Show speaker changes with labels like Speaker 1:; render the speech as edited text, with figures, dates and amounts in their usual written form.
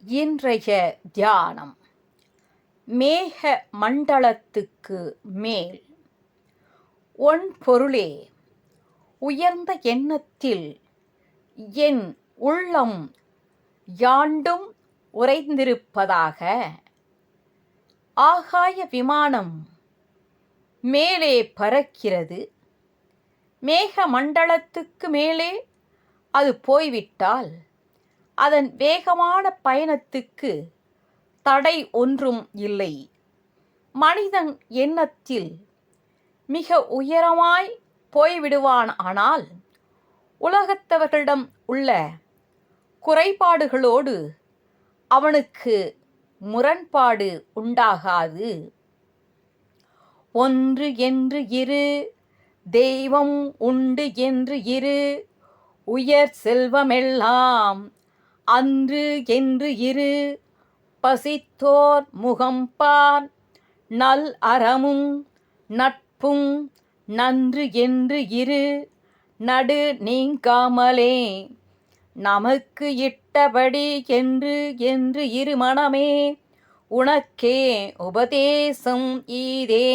Speaker 1: இன்றைய தியானம் மேக மண்டலத்துக்கு மேல். ஒன் பொருளே, உயர்ந்த எண்ணத்தில் என் உள்ளம் யாண்டும் உறைந்திருப்பதாக. ஆகாய விமானம் மேலே பறக்கிறது. மேக மண்டலத்துக்கு மேலே அது போய்விட்டால் அதன் வேகமான பயணத்துக்கு தடை ஒன்றும் இல்லை. மனிதன் எண்ணத்தில் மிக உயரமாய் போய்விடுவான். ஆனால் உலகத்தவர்களிடம் உள்ள குறைபாடுகளோடு அவனுக்கு முரண்பாடு உண்டாகாது. ஒன்று என்று இரு, தெய்வம் உண்டு என்று இரு, உயர் செல்வமெல்லாம் அன்று என்று இரு, பசித்தோர் முகம்பார், நல் அறமும் நட்பும் நன்று என்று இரு, நடு நீங்காமலே நமக்கு இட்டபடி என்று என்று இரு மனமே, உனக்கே உபதேசம் ஈதே.